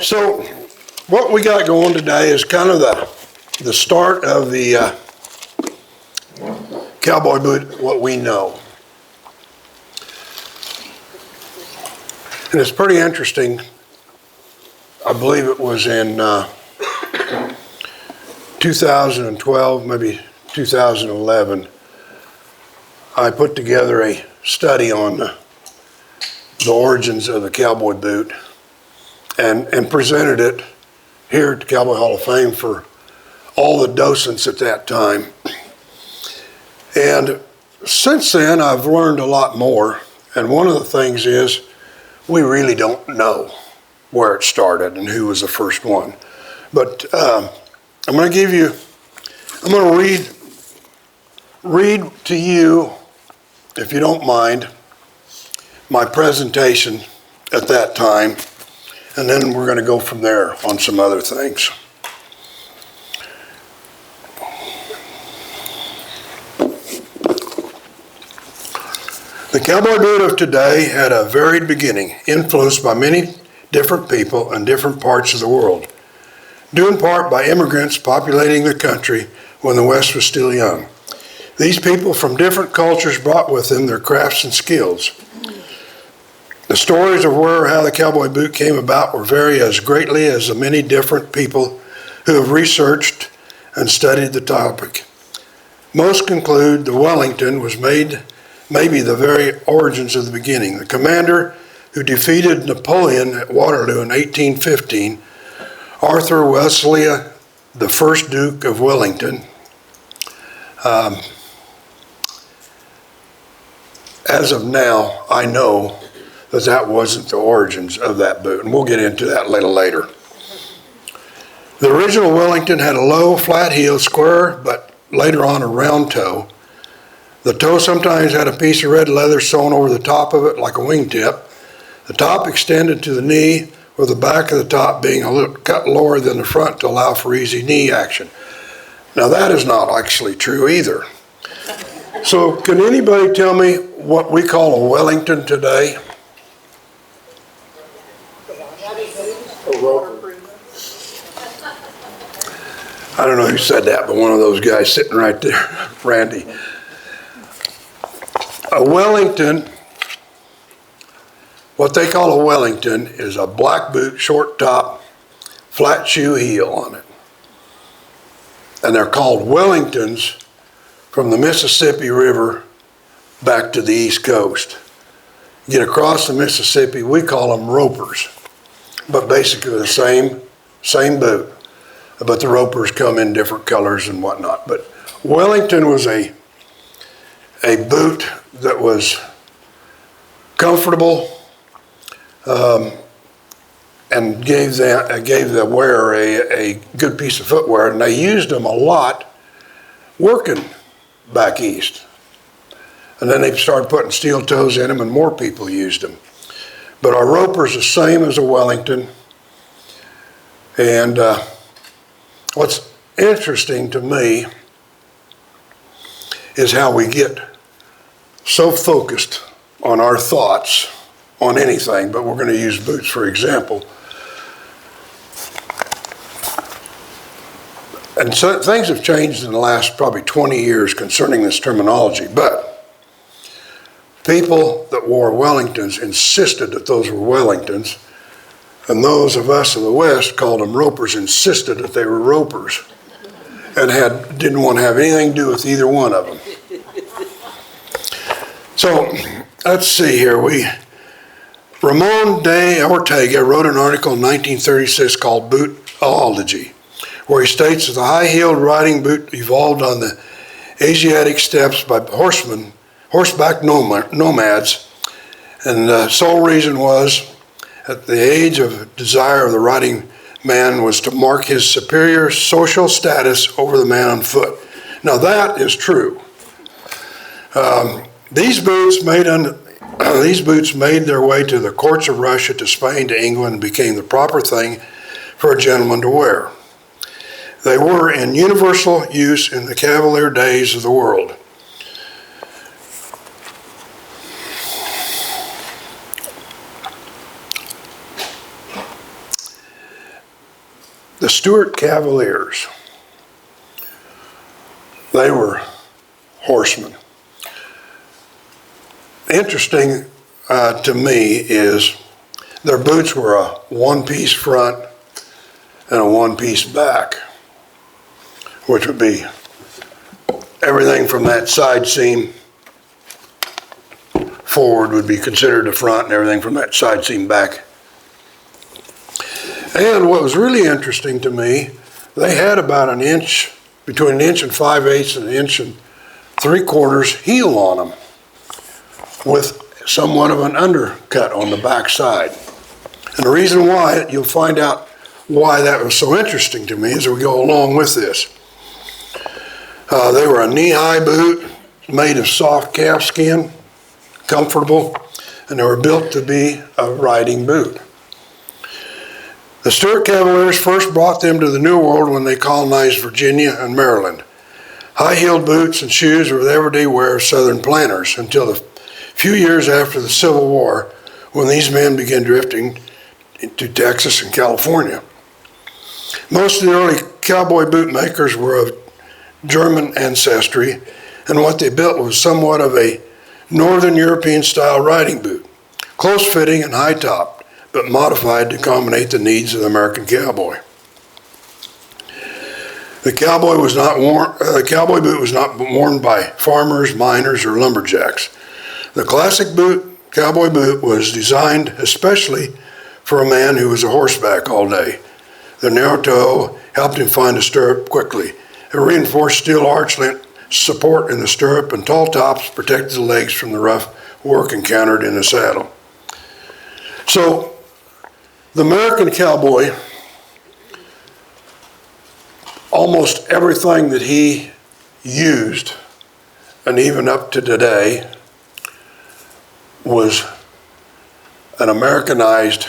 So what we got going today is kind of the start of the cowboy boot, what we know. And it's pretty interesting. I believe it was in 2012, maybe 2011, I put together a study on the origins of the cowboy boot and presented it here at the Cowboy Hall of Fame for all the docents at that time. And since then, I've learned a lot more. And one of the things is we really don't know where it started and who was the first one. But I'm going to read to you, if you don't mind, my presentation at that time, and then we're going to go from there on some other things. The cowboy boot of today had a varied beginning, influenced by many different people in different parts of the world, due in part by immigrants populating the country when the West was still young. These people from different cultures brought with them their crafts and skills. The stories of where or how the cowboy boot came about will vary as greatly as the many different people who have researched and studied the topic. Most conclude the Wellington was made maybe the very origins of the beginning. The commander who defeated Napoleon at Waterloo in 1815, Arthur Wellesley, the first Duke of Wellington, as of now, I know that wasn't the origins of that boot, and we'll get into that a little later. The original Wellington had a low, flat heel, square, but later on a round toe. The toe sometimes had a piece of red leather sewn over the top of it like a wingtip. The top extended to the knee, with the back of the top being a little cut lower than the front to allow for easy knee action. Now that is not actually true either. So can anybody tell me what we call a Wellington today? I don't know who said that, but one of those guys sitting right there, Randy. A Wellington, what they call a Wellington, is a black boot, short top, flat shoe heel on it. And they're called Wellingtons from the Mississippi River back to the East Coast. You get across the Mississippi, we call them ropers, but basically the same boot. But the ropers come in different colors and whatnot. But Wellington was a boot that was comfortable and gave the wearer a good piece of footwear, and they used them a lot working back east. And then they started putting steel toes in them, and more people used them. But our roper's the same as a Wellington. And what's interesting to me is how we get so focused on our thoughts on anything, but we're going to use boots for example. And so things have changed in the last probably 20 years concerning this terminology, but people that wore Wellingtons insisted that those were Wellingtons, and those of us in the West called them ropers, insisted that they were ropers, and didn't want to have anything to do with either one of them. So let's see here. Ramon de Ortega wrote an article in 1936 called Bootology, where he states that the high-heeled riding boot evolved on the Asiatic steppes by horseback nomads, and the sole reason was that the age of desire of the riding man was to mark his superior social status over the man on foot. Now that is true. These boots made their way to the courts of Russia, to Spain, to England, and became the proper thing for a gentleman to wear. They were in universal use in the cavalier days of the world. The Stuart Cavaliers. They were horsemen. Interesting to me is their boots were a one-piece front and a one-piece back, which would be everything from that side seam forward would be considered the front, and everything from that side seam back. And what was really interesting to me, they had about an inch, between 1 5/8 and 1 3/4 heel on them, with somewhat of an undercut on the back side. And the reason why, you'll find out why that was so interesting to me as we go along with this. They were a knee-high boot made of soft calf skin, comfortable, and they were built to be a riding boot. The Stuart Cavaliers first brought them to the New World when they colonized Virginia and Maryland. High-heeled boots and shoes were the everyday wear of Southern planters until the few years after the Civil War, when these men began drifting into Texas and California. Most of the early cowboy boot makers were of German ancestry, and what they built was somewhat of a Northern European style riding boot, close-fitting and high-topped, but modified to accommodate the needs of the American cowboy. The cowboy boot was not worn by farmers, miners, or lumberjacks. The classic cowboy boot was designed especially for a man who was a horseback all day. The narrow toe helped him find a stirrup quickly. A reinforced steel arch lent support in the stirrup, and tall tops protected the legs from the rough work encountered in the saddle. So, the American cowboy, almost everything that he used, and even up to today, was an Americanized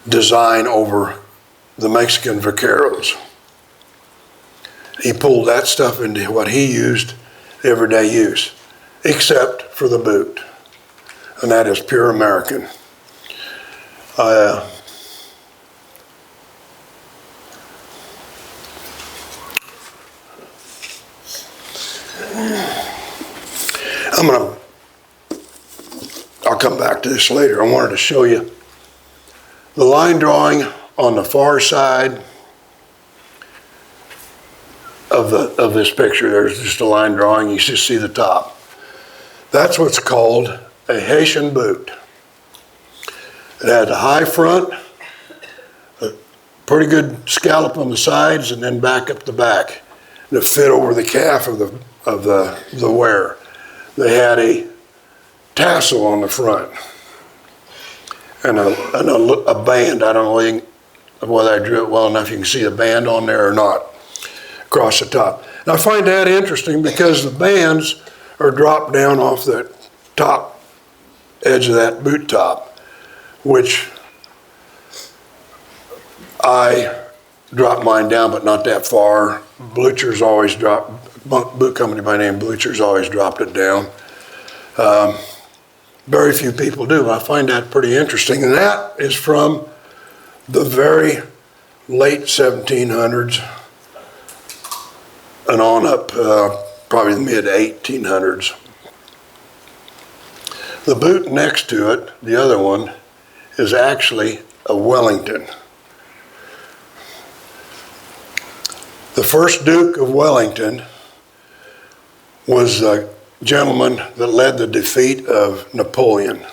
design over the Mexican vaqueros. He pulled that stuff into what he used everyday use, except for the boot, and that is pure American. I'm I'll come back to this later. I wanted to show you the line drawing on the far side of this picture. There's just a line drawing. You just see the top. That's what's called a Hessian boot. It had a high front, a pretty good scallop on the sides, and then back up the back. And it fit over the calf of the wearer. They had a tassel on the front and a band. I don't know whether I drew it well enough. You can see the band on there or not across the top. And I find that interesting because the bands are dropped down off the top edge of that boot top, which I dropped mine down, but not that far. Blucher's always dropped, boot company by name Blucher's always dropped it down. Very few people do. I find that pretty interesting. And that is from the very late 1700s and on up, probably the mid 1800s. The boot next to it, the other one, is actually a Wellington. The first Duke of Wellington was the gentleman that led the defeat of Napoleon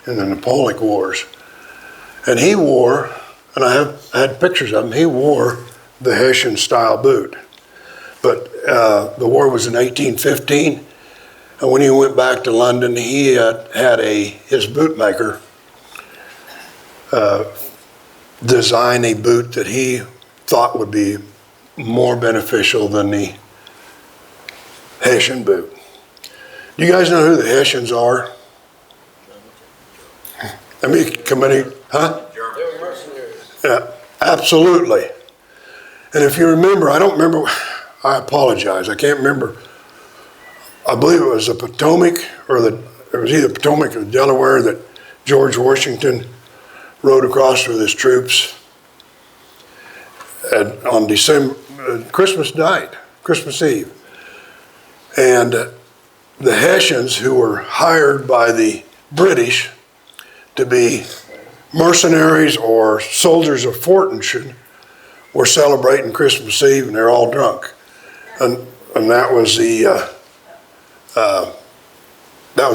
in the Napoleonic Wars. And he wore, and I had pictures of him, he wore the Hessian style boot. But the war was in 1815, and when he went back to London, he had his bootmaker design a boot that he thought would be more beneficial than the Hessian boot. Do you guys know who the Hessians are? I mean, committee, huh? Yeah, absolutely. And if you remember, I don't remember, I apologize, I can't remember. I believe it was the Potomac, it was either Potomac or Delaware that George Washington rode across with his troops on Christmas night, Christmas Eve. And the Hessians, who were hired by the British to be mercenaries or soldiers of fortune, were celebrating Christmas Eve, and they're all drunk. And that was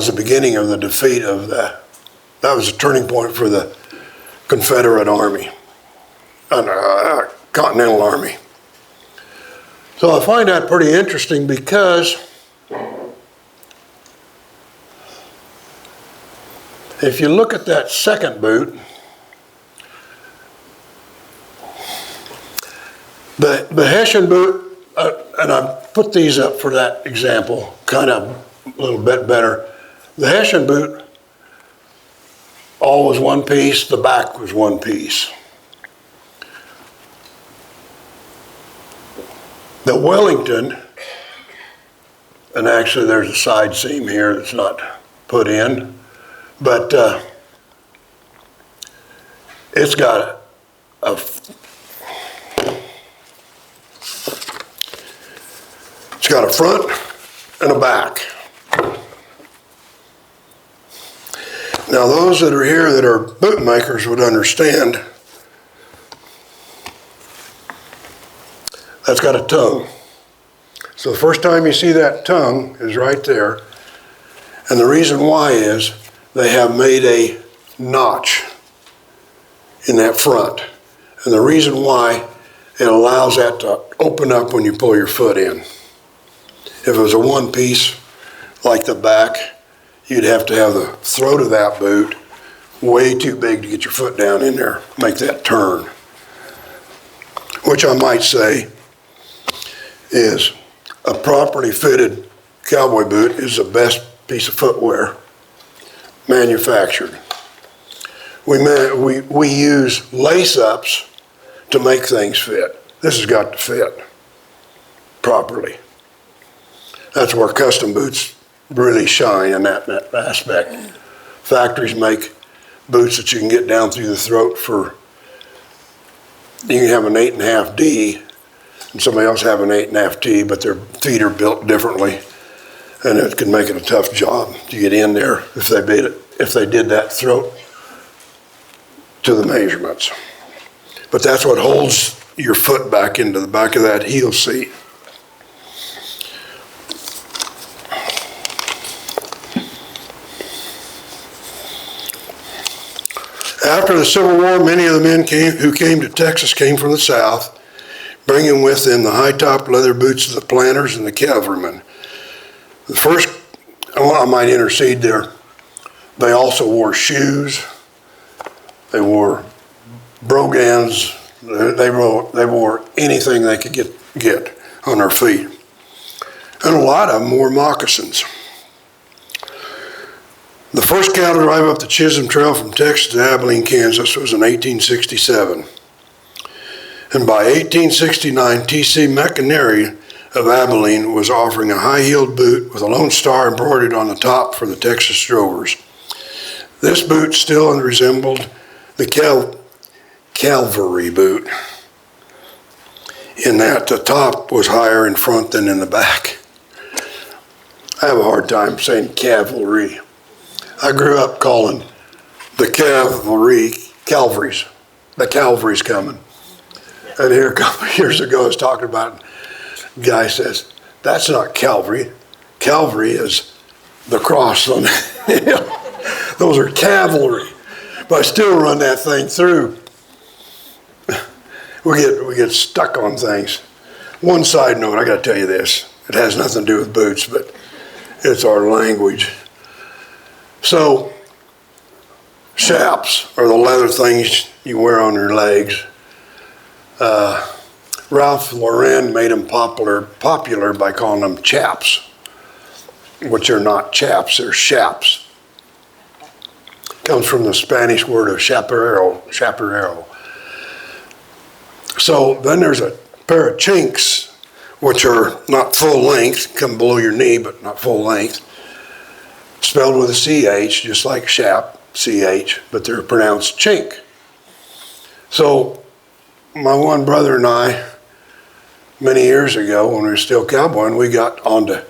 the beginning of the defeat of that was a turning point for the Confederate Army, Continental Army. So I find that pretty interesting because if you look at that second boot, the Hessian boot, and I put these up for that example, kind of a little bit better. The Hessian boot, all was one piece, the back was one piece. The Wellington, and actually there's a side seam here that's not put in, but it's got it's got a front and a back. Now those that are here that are bootmakers would understand that's got a tongue. So the first time you see that tongue is right there. And the reason why is they have made a notch in that front. And the reason why it allows that to open up when you pull your foot in. If it was a one piece like the back, you'd have to have the throat of that boot way too big to get your foot down in there, make that turn. Which I might say is a properly fitted cowboy boot is the best piece of footwear manufactured. We use lace-ups to make things fit. This has got to fit properly. That's where custom boots really shine in that aspect. Factories make boots that you can get down through the throat for, you can have an 8.5 D and somebody else have an 8.5 T, but their feet are built differently, and it can make it a tough job to get in there if they did that throat to the measurements. But that's what holds your foot back into the back of that heel seat. After the Civil War, many of the men who came to Texas came from the South, bringing with them the high-top leather boots of the planters and the cavalrymen. The first, I might intercede there, they also wore shoes, they wore brogans, they wore anything they could get on their feet. And a lot of them wore moccasins. The first cattle drive up the Chisholm Trail from Texas to Abilene, Kansas was in 1867. And by 1869, T.C. McInerney of Abilene was offering a high-heeled boot with a Lone Star embroidered on the top for the Texas drovers. This boot still resembled the cavalry boot in that the top was higher in front than in the back. I have a hard time saying cavalry. I grew up calling the the cavalry's coming. And here a couple of years ago I was talking about, a guy says, that's not cavalry. Cavalry is the cross on the hill. Those are cavalry. But I still run that thing through. We get stuck on things. One side note, I got to tell you this. It has nothing to do with boots, but it's our language. So, chaps are the leather things you wear on your legs. Ralph Lauren made them popular by calling them chaps, which are not chaps, they're chaps. Comes from the Spanish word of chaparero. So then there's a pair of chinks, which are not full length, come below your knee, but not full length. Spelled with a CH, just like chap, CH, but they're pronounced chink. So my one brother and I, many years ago when we were still cowboying, we got onto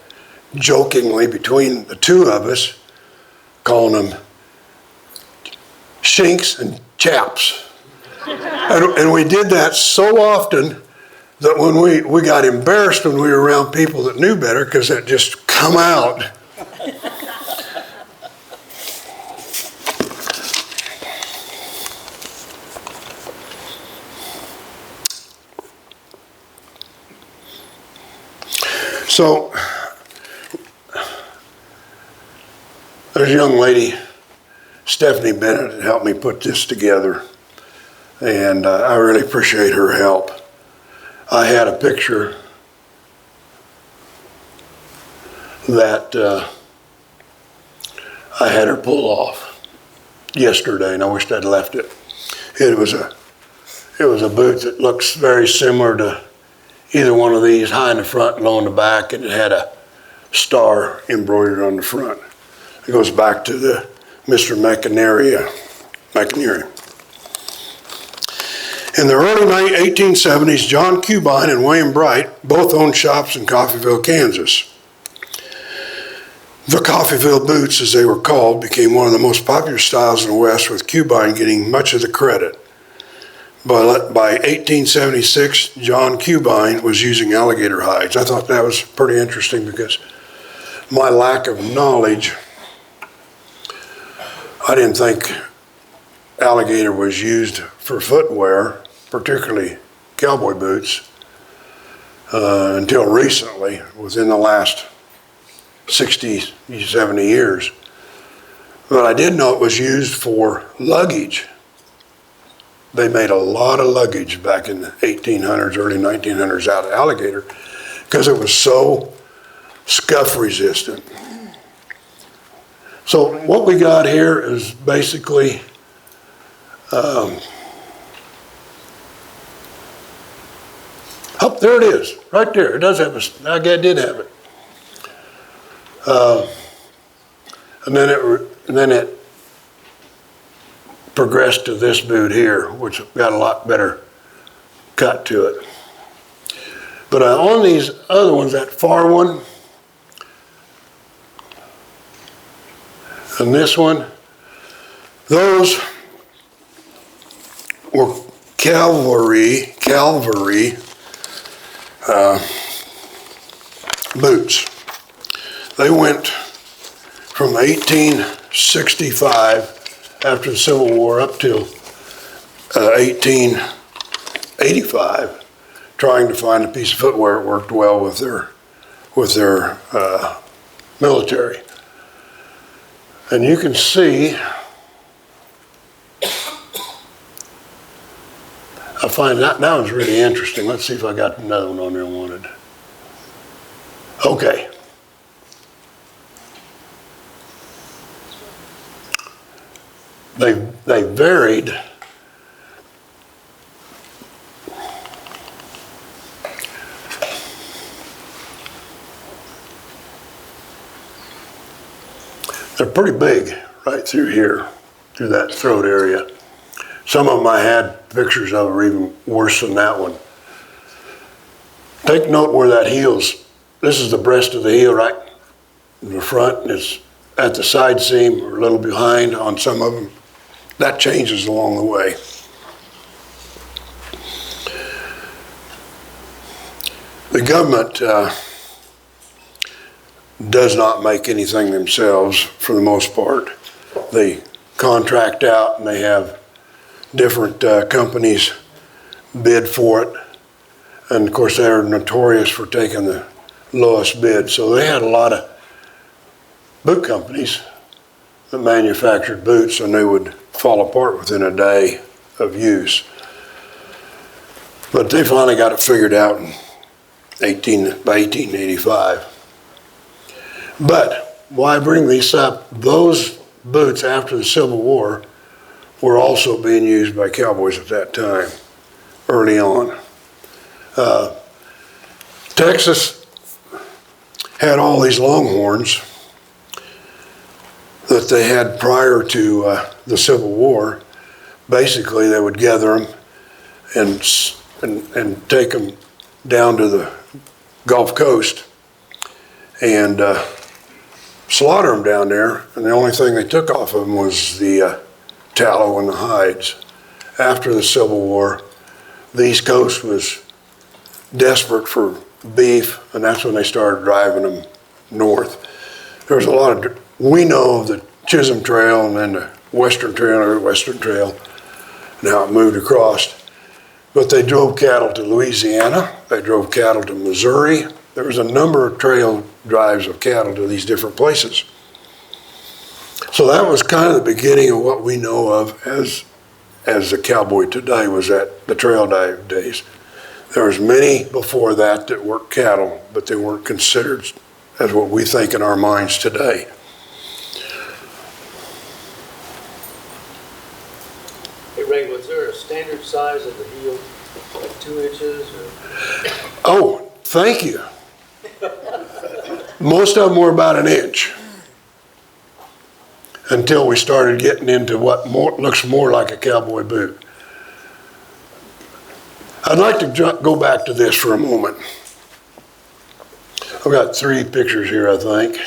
jokingly between the two of us, calling them shinks and chaps. And we did that so often that when we got embarrassed when we were around people that knew better, because it just come out. So there's a young lady, Stephanie Bennett, that helped me put this together, and I really appreciate her help. I had a picture that I had her pull off yesterday, and I wished I'd left it. It was a boot that looks very similar to either one of these, high in the front and low in the back, and it had a star embroidered on the front. It goes back to the Mr. McInerney. In the early 1870s, John Cubine and William Bright both owned shops in Coffeyville, Kansas. The Coffeyville boots, as they were called, became one of the most popular styles in the West, with Cubine getting much of the credit. But by 1876, John Cubine was using alligator hides. I thought that was pretty interesting because my lack of knowledge, I didn't think alligator was used for footwear, particularly cowboy boots, until recently, within the last 60, 70 years. But I did know it was used for luggage. They made a lot of luggage back in the 1800s, early 1900s out of alligator because it was so scuff resistant. So what we got here is basically oh, there it is, right there. It does have I did have it. And then it progressed to this boot here, which got a lot better cut to it. But on these other ones, that far one and this one, those were cavalry boots. They went from 1865 after the Civil War up till 1885, trying to find a piece of footwear that worked well with their military. And you can see, I find that one's really interesting. Let's see if I got another one on there I wanted. Okay. They varied they're pretty big right through here, through that throat area. Some of them I had pictures of are even worse than that one. Take note where that heel's, this is the breast of the heel right in the front, and it's at the side seam or a little behind on some of them. That changes along the way. The government does not make anything themselves for the most part. They contract out and they have different companies bid for it. And of course they're notorious for taking the lowest bid. So they had a lot of boot companies that manufactured boots, and they would fall apart within a day of use. But they finally got it figured out by 1885. But why bring these up? Those boots after the Civil War were also being used by cowboys at that time, early on. Texas had all these longhorns that they had prior to the Civil War. Basically, they would gather them and take them down to the Gulf Coast and slaughter them down there. And the only thing they took off of them was the tallow and the hides. After the Civil War, the East Coast was desperate for beef, and that's when they started driving them north. There was a lot of, we know of the Chisholm Trail and then the Western Trail, and how it moved across. But they drove cattle to Louisiana, they drove cattle to Missouri. There was a number of trail drives of cattle to these different places. So that was kind of the beginning of what we know of as the cowboy today, was at the trail dive days. There was many before that that worked cattle, but they weren't considered as what we think in our minds today. Hey Ray, was there a standard size of the heel, like 2 inches? Or? Oh, thank you. Most of them were about an inch, until we started getting into what looks more like a cowboy boot. I'd like to go back to this for a moment. I've got 3 pictures here, I think.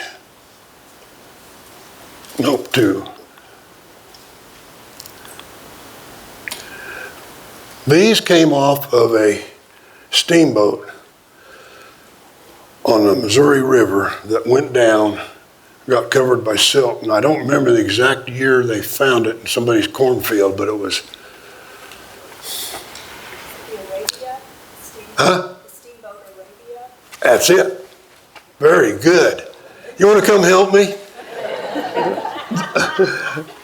Nope, 2. These came off of a steamboat on the Missouri River that went down, got covered by silt, and I don't remember the exact year they found it in somebody's cornfield, but it was. Huh? The steamboat Arabia. That's it. Very good. You want to come help me?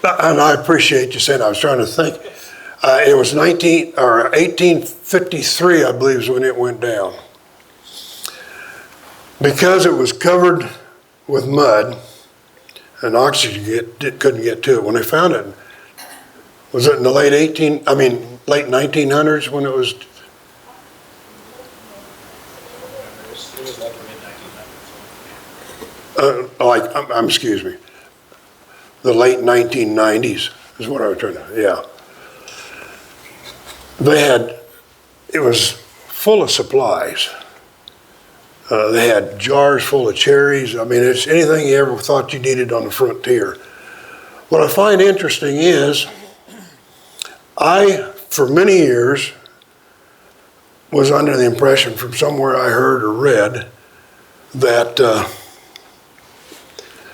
And I appreciate you saying. I was trying to think. It was 1853, I believe, is when it went down. Because it was covered with mud, and oxygen couldn't get to it. When they found it, was it in the late 1900s when it was? Excuse me. The late 1990s is what I was trying to, yeah. It was full of supplies. They had jars full of cherries. I mean, it's anything you ever thought you needed on the frontier. What I find interesting is, for many years, was under the impression from somewhere I heard or read that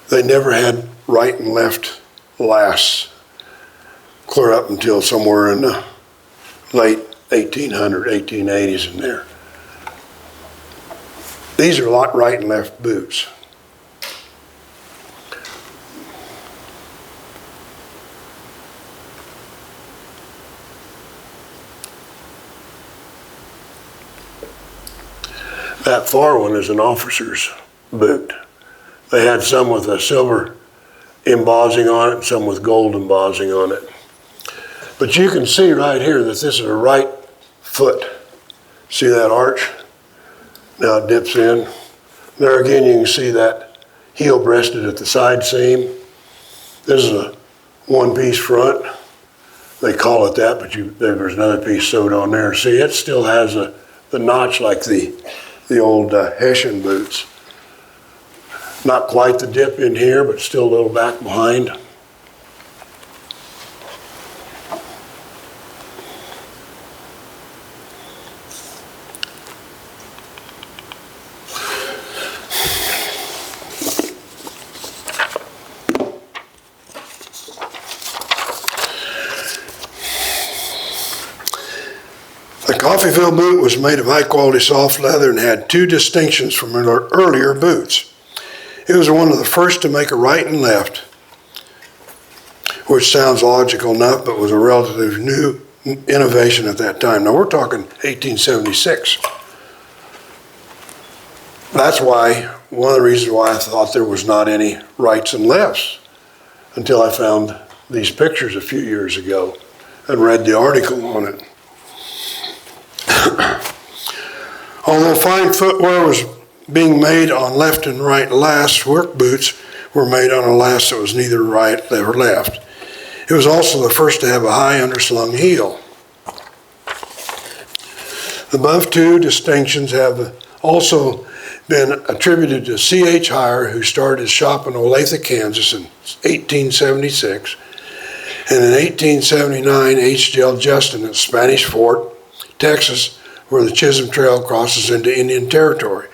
they never had right and left lasts clear up until somewhere in the late 1880s in there. These are right and left boots. That far one is an officer's boot. They had some with a silver embossing on it and some with gold embossing on it. But you can see right here that this is a right foot. See that arch? Now it dips in. There again you can see that heel breasted at the side seam. This is a one-piece front. They call it that, but there's another piece sewed on there. See, it still has the notch like the old Hessian boots. Not quite the dip in here, but still a little back behind. The Coffeyville boot was made of high-quality soft leather and had 2 distinctions from earlier boots. It was one of the first to make a right and left, which sounds logical enough, but was a relatively new innovation at that time. Now we're talking 1876. That's why, one of the reasons why I thought there was not any rights and lefts until I found these pictures a few years ago and read the article on it. Although fine footwear was being made on left and right lasts, work boots were made on a last that was neither right nor left. It was also the first to have a high underslung heel. The above two distinctions have also been attributed to C.H. Heyer, who started his shop in Olathe, Kansas in 1876, and in 1879, H.L. Justin at Spanish Fort, Texas, where the Chisholm Trail crosses into Indian Territory,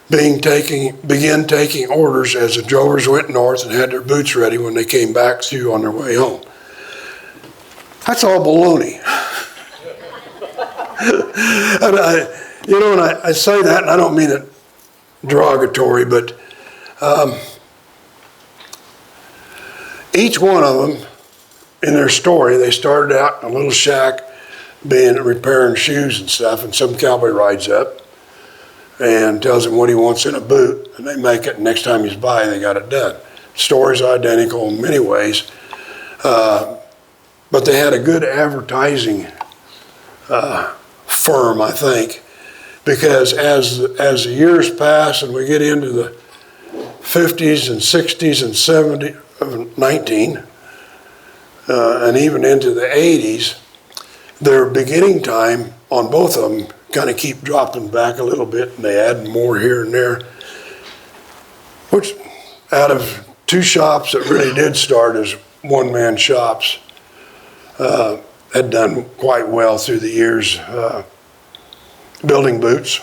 began taking orders as the drovers went north and had their boots ready when they came back through on their way home. That's all baloney. And I say that, and I don't mean it derogatory, but each one of them, in their story, they started out in a little shack repairing shoes and stuff, and some cowboy rides up and tells him what he wants in a boot, and they make it, and next time he's by, they got it done. Story's identical in many ways, but they had a good advertising firm, I think, because as the years pass and we get into the 50s and 60s and 70s of 19, and even into the 80s, their beginning time on both of them kind of keep dropping back a little bit, and they add more here and there, which out of two shops that really did start as one-man shops had done quite well through the years, building boots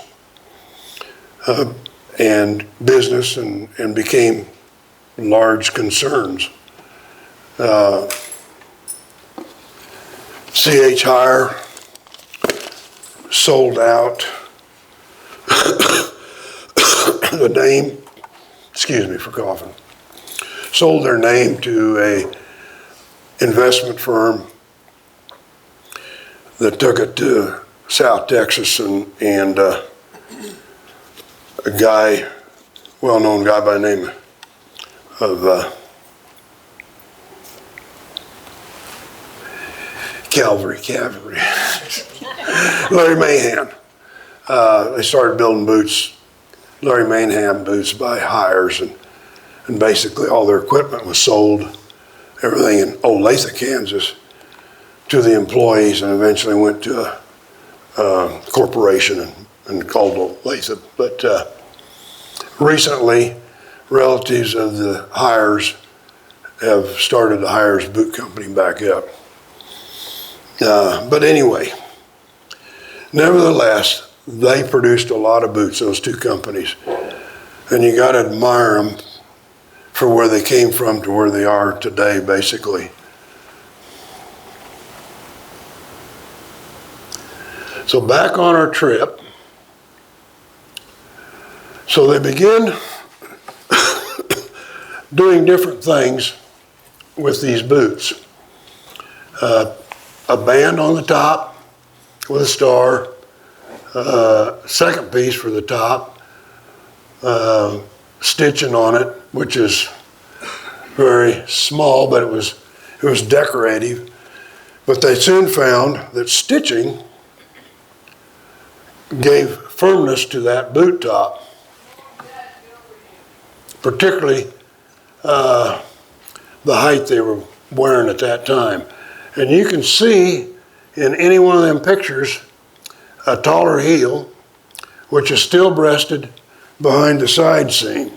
and business, and became large concerns. C.H. Heyer sold out the name, excuse me for coughing, sold their name to a investment firm that took it to South Texas, and a guy, well-known guy by the name of Cavalry. Larry Mahan. They started building boots, Larry Mahan boots by hires, and basically all their equipment was sold, everything in Olathe, Kansas, to the employees, and eventually went to a corporation and called Olathe. But recently, relatives of the Hires have started the Hires Boot Company back up. But anyway, nevertheless, they produced a lot of boots, those two companies. And you got to admire them for where they came from to where they are today, basically. So back on our trip, so they begin doing different things with these boots. A band on the top with a star, second piece for the top, stitching on it, which is very small, but it was decorative. But they soon found that stitching gave firmness to that boot top, particularly the height they were wearing at that time. And you can see in any one of them pictures a taller heel, which is still breasted behind the side seam.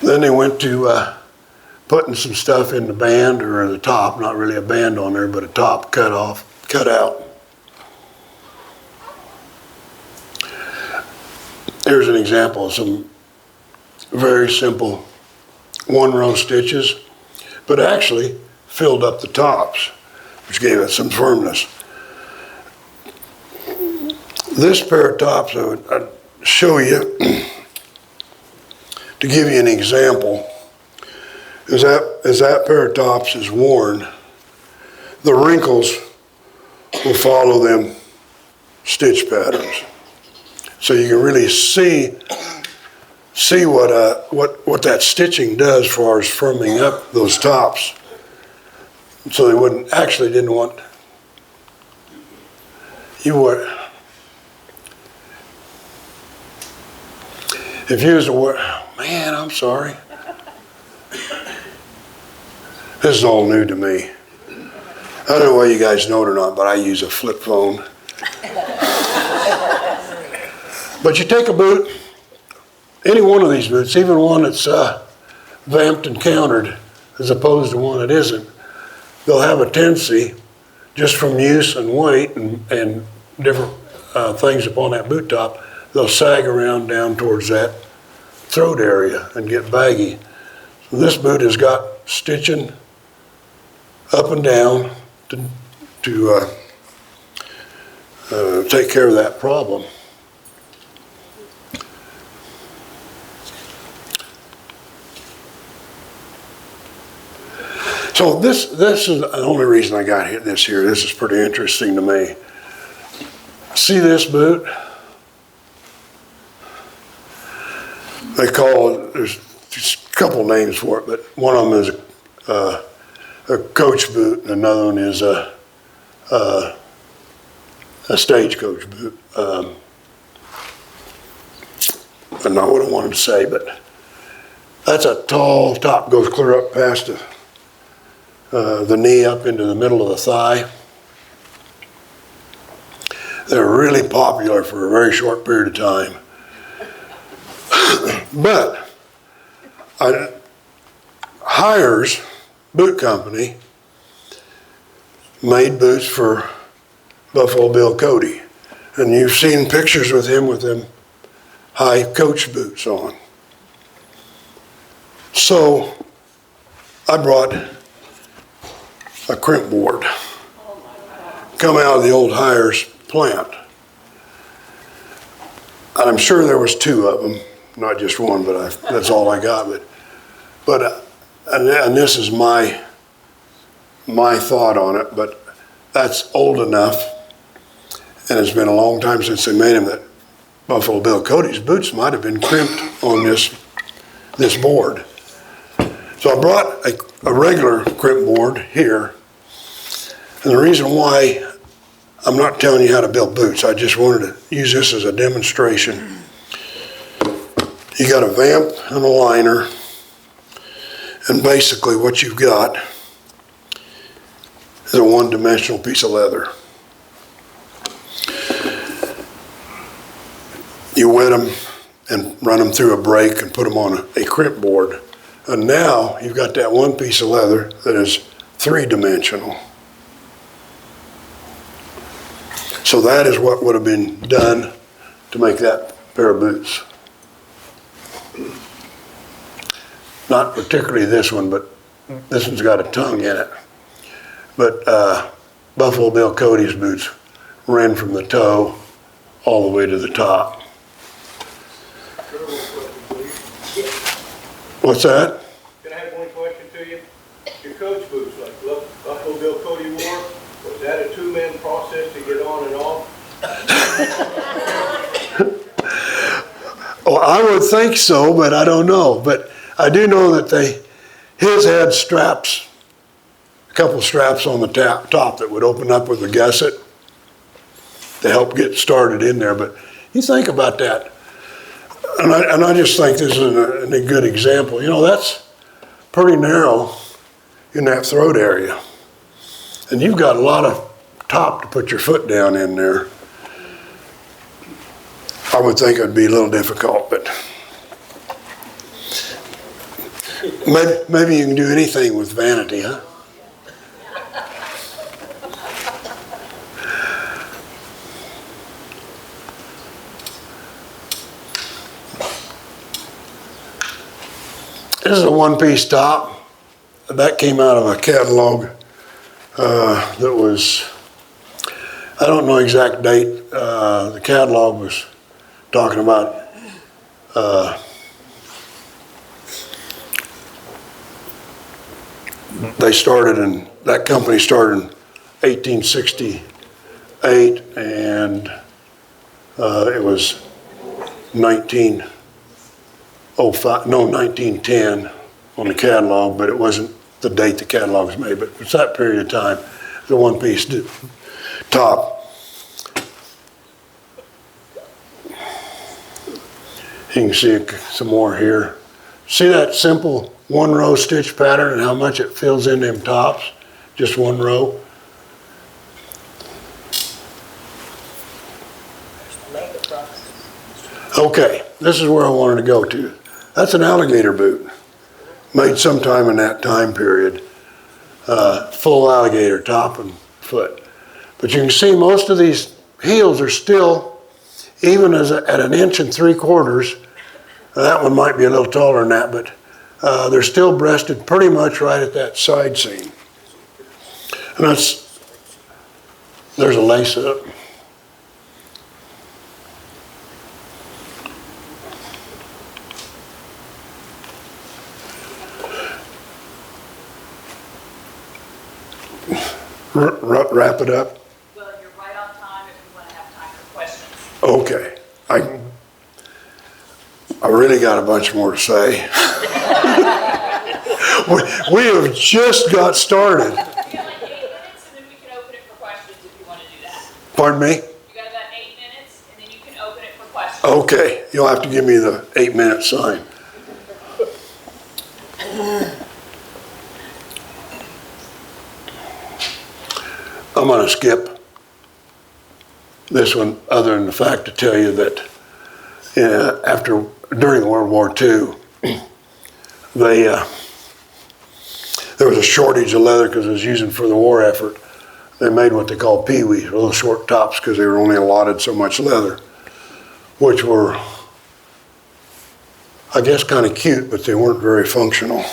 Then they went to putting some stuff in the band, or the top, not really a band on there, but a top cut out. Here's an example of some very simple one-row stitches, but actually filled up the tops, which gave it some firmness. This pair of tops I'd show you to give you an example. As that pair of tops is worn, the wrinkles will follow them stitch patterns. So you can really see what that stitching does as far as firming up those tops. So they didn't want, if you was to wear, man, I'm sorry. This is all new to me. I don't know whether you guys know it or not, but I use a flip phone. But you take a boot, any one of these boots, even one that's vamped and countered as opposed to one that isn't, they'll have a tendency, just from use and weight and different things upon that boot top, they'll sag around down towards that throat area and get baggy. So this boot has got stitching up and down to take care of that problem. So this is the only reason I got this here. This is pretty interesting to me. See this boot? They call it, there's just a couple names for it, but one of them is a coach boot, and another one is a stagecoach boot. That's not what I wanted to say, but that's a tall top, goes clear up past the knee up into the middle of the thigh. They're really popular for a very short period of time. But Hires Boot Company made boots for Buffalo Bill Cody. And you've seen pictures with him with them high coach boots on. So I brought a crimp board, come out of the old Hires plant. And I'm sure there was two of them, not just one, but that's all I got. And this is my thought on it, but that's old enough, and it's been a long time since they made them, that Buffalo Bill Cody's boots might have been crimped on this board. So I brought a regular crimp board here, and the reason why I'm not telling you how to build boots, I just wanted to use this as a demonstration. You got a vamp and a liner, and basically what you've got is a one-dimensional piece of leather. You wet them and run them through a brake and put them on a crimp board. And now you've got that one piece of leather that is three-dimensional. So that is what would have been done to make that pair of boots. Not particularly this one, but this one's got a tongue in it. But Buffalo Bill Cody's boots ran from the toe all the way to the top. What's that? Can I have one question to you? Your coach boots, like Buffalo Bill Cody wore, was that a two-man process to get on and off? Well, I would think so, but I don't know. But I do know that his had straps, a couple straps on the top that would open up with a gusset to help get started in there. But you think about that. And I just think this is a good example. You know, that's pretty narrow in that throat area. And you've got a lot of top to put your foot down in there. I would think it'd be a little difficult, but maybe you can do anything with vanity, huh? This is a one-piece top. That came out of a catalog that was, I don't know exact date. The catalog was talking about that company started in 1868, and it was 1910 on the catalog, but it wasn't the date the catalog was made, but it's that period of time, the one-piece top. You can see some more here. See that simple one row stitch pattern and how much it fills in them tops, just one row. Okay, this is where I wanted to go to. That's an alligator boot, made sometime in that time period. Full alligator top and foot. But you can see most of these heels are still, even at 1 3/4 inches, that one might be a little taller than that, but they're still breasted pretty much right at that side seam. And there's a lace up. Wrap it up. Well, you're right on time if you want to have time for questions. Okay. I really got a bunch more to say. we have just got started. You got like 8 minutes and then we can open it for questions if you want to do that. Pardon me? You got about 8 minutes and then you can open it for questions. Okay. You'll have to give me the 8-minute sign. I'm going to skip this one, other than the fact to tell you that during World War II, there was a shortage of leather because it was using for the war effort. They made what they call pee-wee, little short tops, because they were only allotted so much leather, which were, I guess, kind of cute, but they weren't very functional.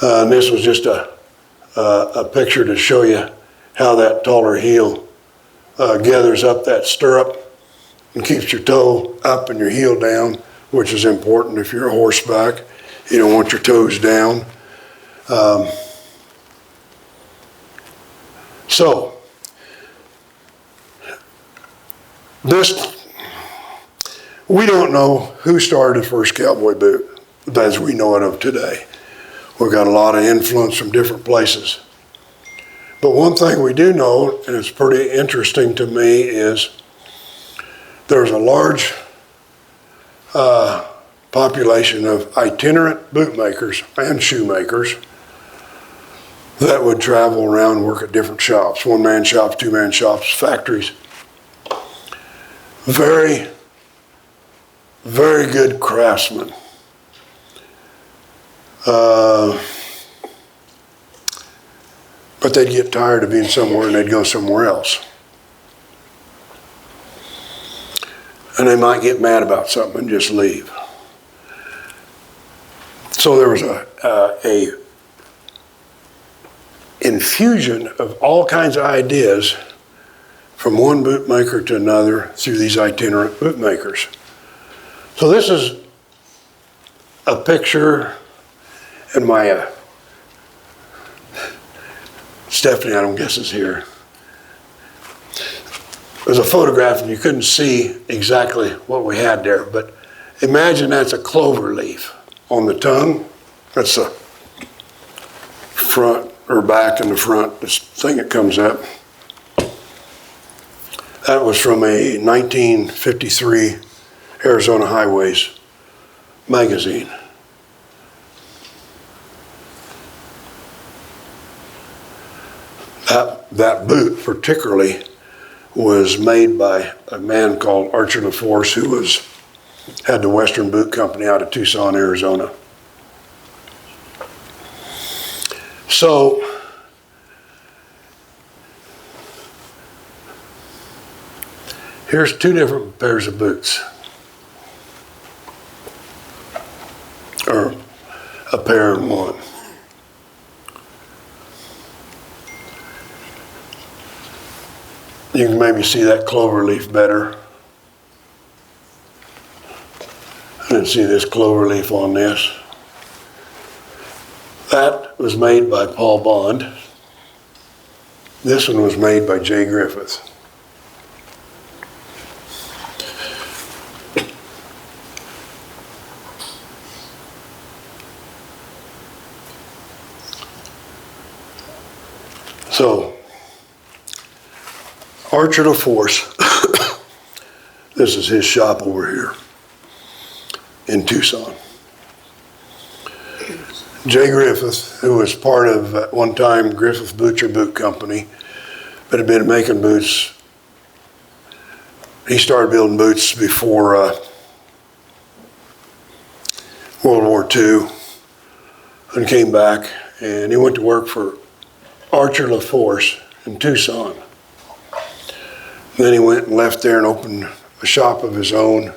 And this was just a picture to show you how that taller heel gathers up that stirrup and keeps your toe up and your heel down, which is important if you're a horseback. You don't want your toes down. So, we don't know who started the first cowboy boot as we know it of today. We've got a lot of influence from different places. But one thing we do know, and it's pretty interesting to me, is there's a large population of itinerant bootmakers and shoemakers that would travel around and work at different shops, one-man shops, two-man shops, factories. Very, very good craftsmen. But they'd get tired of being somewhere and they'd go somewhere else. And they might get mad about something and just leave. So there was a infusion of all kinds of ideas from one bootmaker to another through these itinerant bootmakers. So this is a picture, and my Stephanie, I don't guess, is here. There's a photograph and you couldn't see exactly what we had there, but imagine that's a clover leaf on the tongue. That's the front or back and the front, this thing that comes up. That was from a 1953 Arizona Highways magazine. That boot particularly was made by a man called Archer LaForce, who had the Western Boot Company out of Tucson, Arizona. So here's two different pairs of boots, or a pair and one. You can maybe see that clover leaf better. I didn't see this clover leaf on this. That was made by Paul Bond. This one was made by Jay Griffith. So, Archer LaForce, this is his shop over here in Tucson. Jay Griffith, who was part of, at one time, Griffith Butcher Boot Company, but had been making boots. He started building boots before World War II and came back, and he went to work for Archer LaForce in Tucson. Then he went and left there and opened a shop of his own.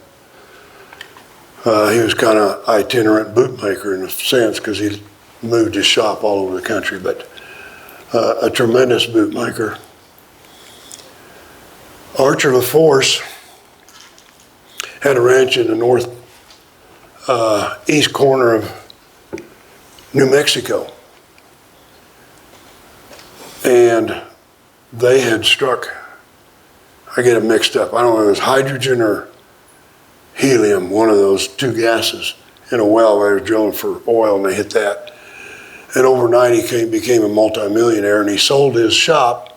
He was kind of itinerant bootmaker in a sense because he moved his shop all over the country, but a tremendous bootmaker. Archer LaForce had a ranch in the north east corner of New Mexico, and they had struck, I get it mixed up, I don't know if it was hydrogen or helium, one of those two gases, in a well. They were drilling for oil and they hit that. And overnight he became a multimillionaire, and he sold his shop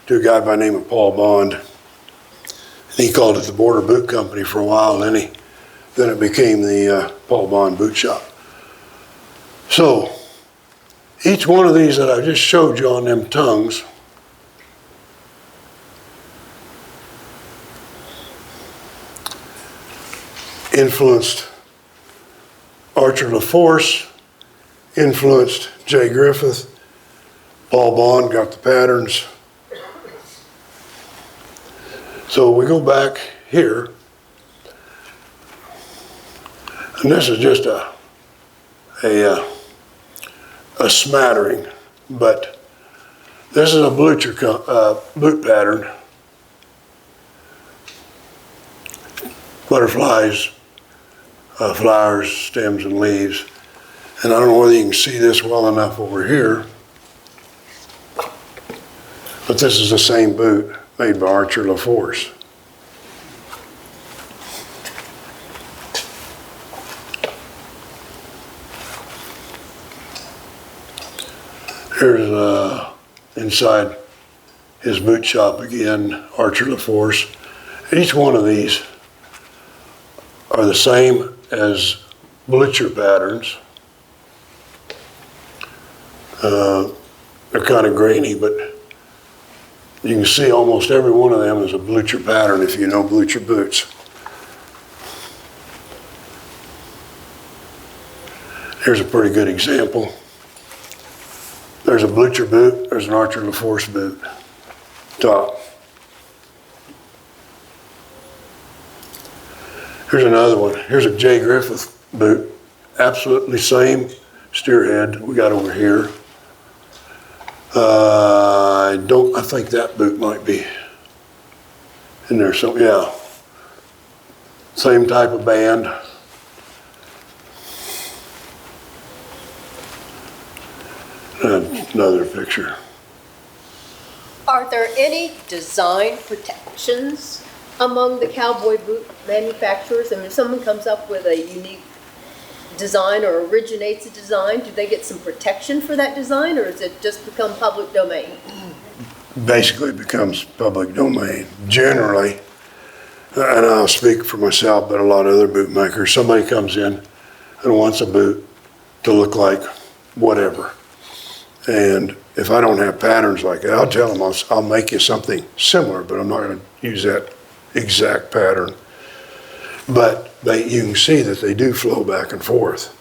to a guy by the name of Paul Bond. And he called it the Border Boot Company for a while, and then it became the Paul Bond Boot Shop. So each one of these that I just showed you on them tongues influenced Archer LaForce, influenced Jay Griffith, Paul Bond got the patterns. So we go back here, and this is just a smattering, but this is a Blucher boot pattern. Butterflies, flowers, stems, and leaves. And I don't know whether you can see this well enough over here, but this is the same boot made by Archer LaForce. Here's inside his boot shop again, Archer LaForce. Each one of these are the same as Blucher patterns. They're kind of grainy, but you can see almost every one of them is a Blucher pattern if you know Blucher boots. Here's a pretty good example. There's a Blucher boot, there's an Archer LaForce boot, top. Here's another one. Here's a Jay Griffith boot. Absolutely same steer head we got over here. I think that boot might be in there. So yeah, same type of band. Another picture. Are there any design protections among the cowboy boot manufacturers? I mean, if someone comes up with a unique design or originates a design, do they get some protection for that design, or does it just become public domain? Basically becomes public domain. Generally, and I'll speak for myself, but a lot of other bootmakers, somebody comes in and wants a boot to look like whatever. And if I don't have patterns like that, I'll tell them I'll make you something similar, but I'm not going to use that exact pattern. But you can see that they do flow back and forth.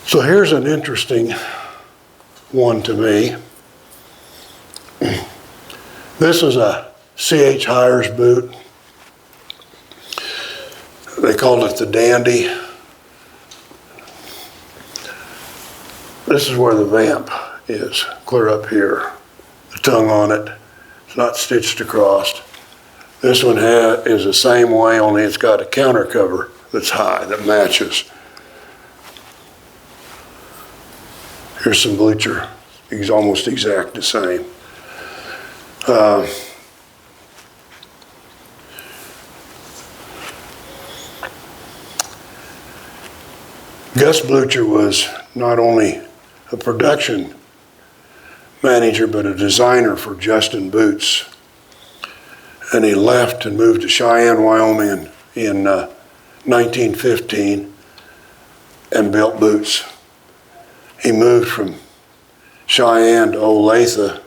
So here's an interesting one to me. This is a C.H. Hires boot. They called it the Dandy. This is where the vamp is, clear up here. The tongue on it, it's not stitched across. This one is the same way, only it's got a counter cover that's high, that matches. Here's some Blucher. He's almost exact the same. Gus Blucher was not only a production manager, but a designer for Justin Boots. And he left and moved to Cheyenne, Wyoming in 1915. and built boots. He moved from Cheyenne to Olathe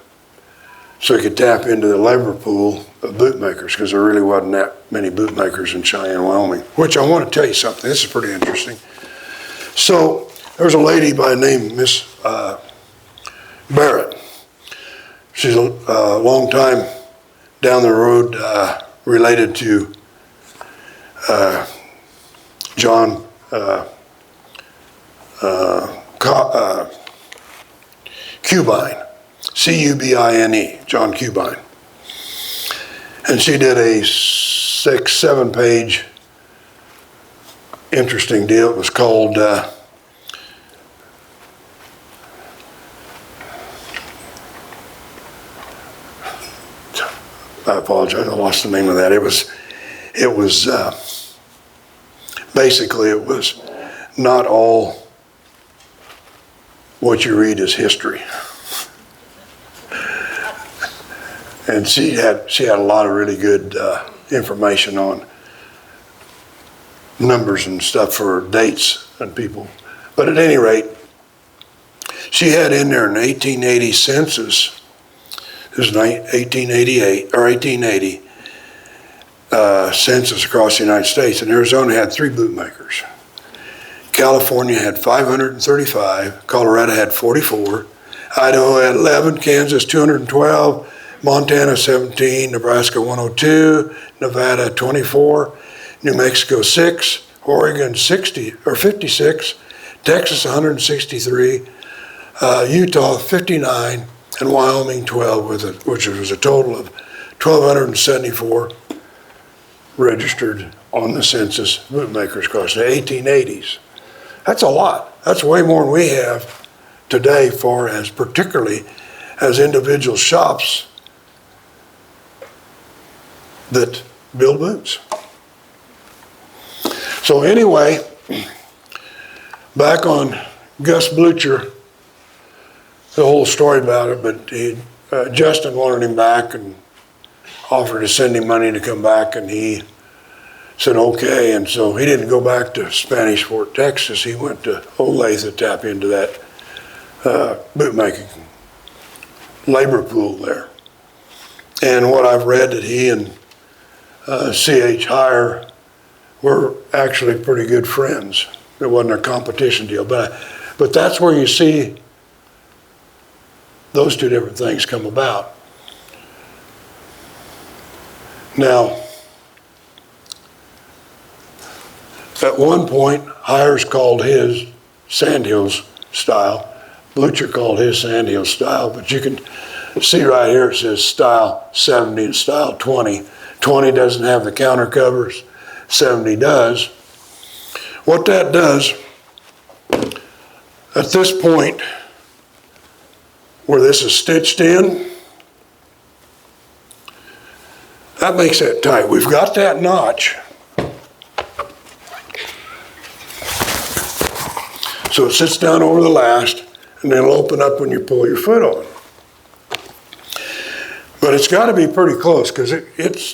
so he could tap into the labor pool of bootmakers, because there really wasn't that many bootmakers in Cheyenne, Wyoming. Which I want to tell you something, this is pretty interesting. So there's a lady by the name of Miss Barrett. She's a long time down the road related to John Cubine, C-U-B-I-N-E, John Cubine. And she did a 6-7 page interesting deal. It was called I apologize, I lost the name of that. It was basically, it was not all what you read is history. And she had a lot of really good information on numbers and stuff for dates and people. But at any rate, she had in there an 1880 census. It was 1888 or 1880 census across the United States, and Arizona had 3 bootmakers. California had 535, Colorado had 44, Idaho had 11, Kansas 212, Montana 17, Nebraska 102, Nevada 24, New Mexico 6, Oregon 60 or 56, Texas 163, Utah 59, and Wyoming 12, which was a total of 1,274 registered on the census bootmakers across the 1880s. That's a lot. That's way more than we have today, far as particularly as individual shops that build boots. So anyway, back on Gus Blucher, the whole story about it, but Justin wanted him back and offered to send him money to come back, and he said okay, and so he didn't go back to Spanish Fort, Texas. He went to Olathe to tap into that bootmaking labor pool there. And what I've read, that he and C.H. Heyer were actually pretty good friends. It wasn't a competition deal, but that's where you see those two different things come about. Now, at one point, Hires called his Sandhills style. Blucher called his Sandhills style, but you can see right here it says style 70 and style 20. 20 doesn't have the counter covers, 70 does. What that does, at this point where this is stitched in, that makes that tight. We've got that notch. So it sits down over the last, and then it'll open up when you pull your foot on. But it's got to be pretty close, because it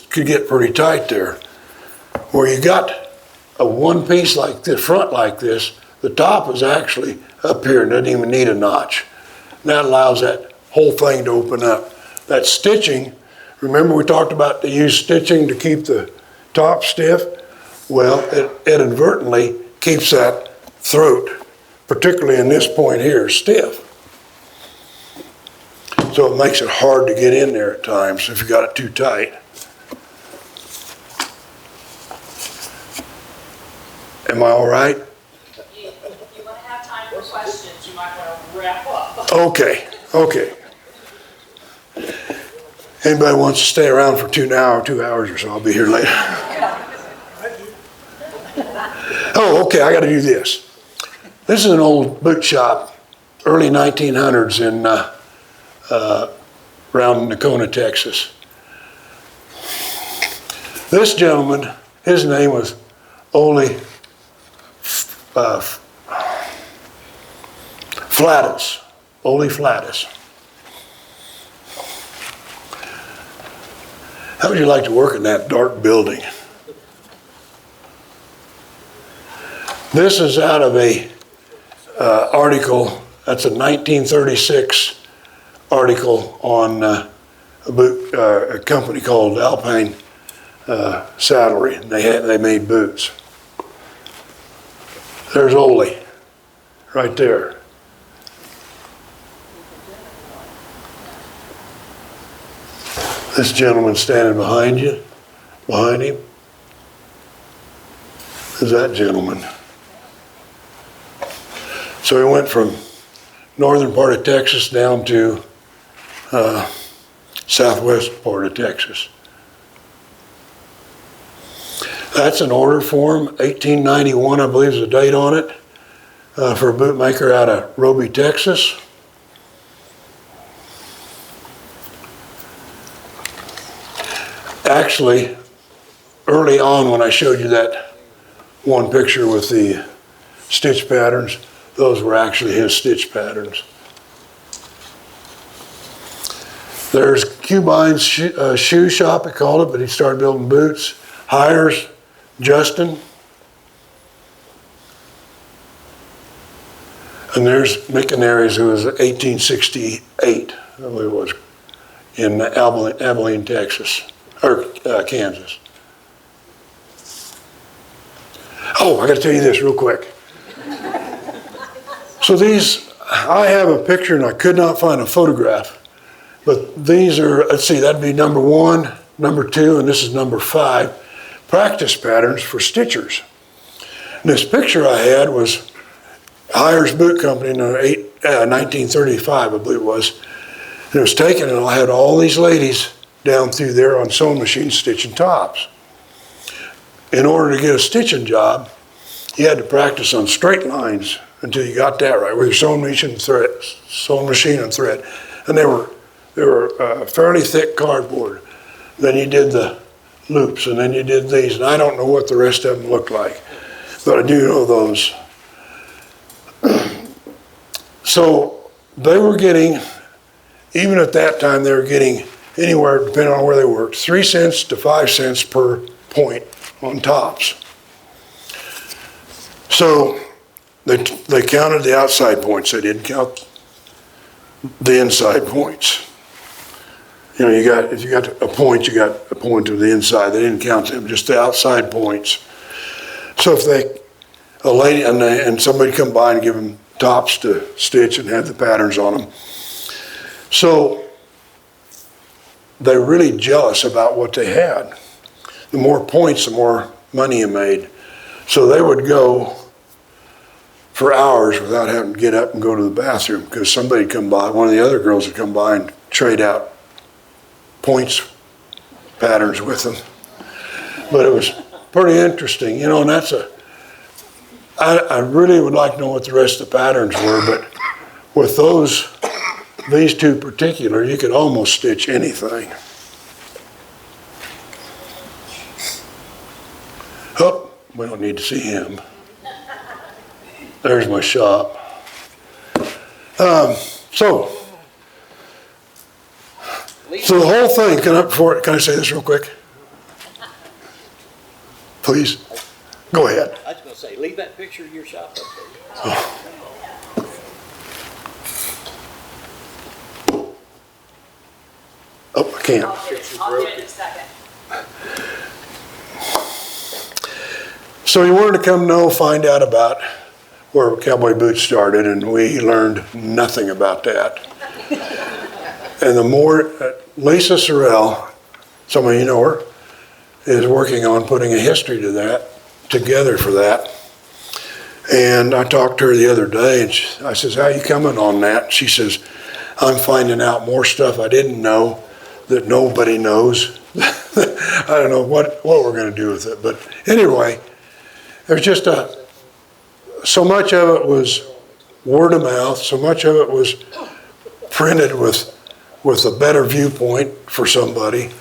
could get pretty tight there. Where you got a one piece like this, front like this, the top is actually up here and doesn't even need a notch. And that allows that whole thing to open up. That stitching, remember we talked about the use stitching to keep the top stiff? Well, it inadvertently keeps that throat, particularly in this point here, stiff. So it makes it hard to get in there at times if you got it too tight. Am I all right? If you want to have time for questions, you might want to wrap up. Okay. Anybody wants to stay around for 2 hours or so, I'll be here later. Oh, okay, I got to do this. This is an old boot shop, early 1900s in around Nacona, Texas. This gentleman, his name was Ole Flatus. Ole Flatus. How would you like to work in that dark building? This is out of a article, that's a 1936 article on a company called Alpine Saddlery. They made boots. There's Ole, right there. This gentleman standing behind him is that gentleman. So he went from northern part of Texas down to southwest part of Texas. That's an order form, 1891, I believe is the date on it, for a bootmaker out of Roby, Texas. Actually, early on when I showed you that one picture with the stitch patterns, those were actually his stitch patterns. There's Cubine's shoe shop, he called it, but he started building boots. Hires Justin. And there's McInerney's, who was 1868, I believe it was, in Abilene, Texas, or Kansas. Oh, I got to tell you this real quick. So these, I have a picture and I could not find a photograph, but these are, let's see, that'd be number 1, number 2, and this is number 5, practice patterns for stitchers. And this picture I had was Hires Boot Company in 1935, I believe it was. And it was taken, and I had all these ladies down through there on sewing machines stitching tops. In order to get a stitching job, you had to practice on straight lines until you got that right, with your sewing machine and thread. And they were fairly thick cardboard. Then you did the loops, and then you did these, and I don't know what the rest of them looked like, but I do know those. So they were getting, even at that time, they were getting anywhere, depending on where they worked, 3 cents to 5 cents per point on tops. So they counted the outside points. They didn't count the inside points. You know, if you got a point, you got a point to the inside. They didn't count them, just the outside points. So if a lady and somebody come by and give them tops to stitch and have the patterns on them. So they're really jealous about what they had. The more points, the more money you made. So they would go for hours without having to get up and go to the bathroom, because somebody'd come by, one of the other girls would come by and trade out points patterns with them. But it was pretty interesting, you know, and I really would like to know what the rest of the patterns were, but with these two particular, you could almost stitch anything. Oh, we don't need to see him. There's my shop. So the whole thing, can I say this real quick? Please, go ahead. I was going to say, leave that picture of your shop up there. Oh, I can't. I'll get it in a second. So you wanted to come find out about where cowboy boots started, and we learned nothing about that. And the more, Lisa Sorrell, some of you know her, is working on putting a history to that, together for that. And I talked to her the other day, and I says, how you coming on that? She says, I'm finding out more stuff I didn't know that nobody knows. I don't know what we're going to do with it. But anyway, there's just so much of it was word of mouth, so much of it was printed with a better viewpoint for somebody.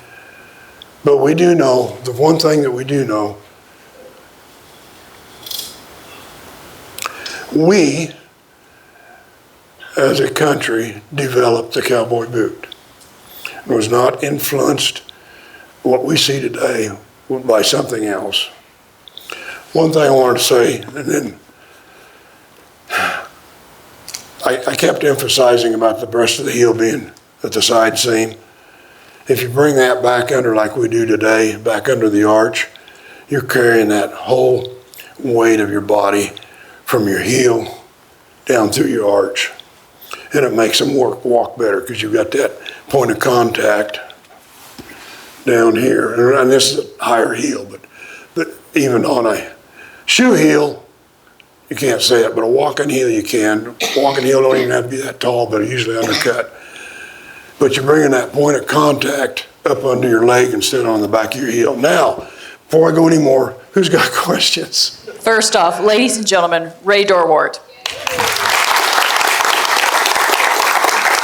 But we do know, the one thing that we do know, we, as a country, developed the cowboy boot. It was not influenced, what we see today, by something else. One thing I wanted to say, and then I kept emphasizing about the rest of the heel being at the side seam. If you bring that back under like we do today, back under the arch, you're carrying that whole weight of your body from your heel down through your arch. And it makes them walk better because you've got that point of contact down here. And this is a higher heel, but even on a shoe heel, you can't say it, but a walking heel you can. Walking heel don't even have to be that tall, but usually undercut. But you're bringing that point of contact up under your leg instead of on the back of your heel. Now, before I go any more, who's got questions? First off, ladies and gentlemen, Ray Dorwart.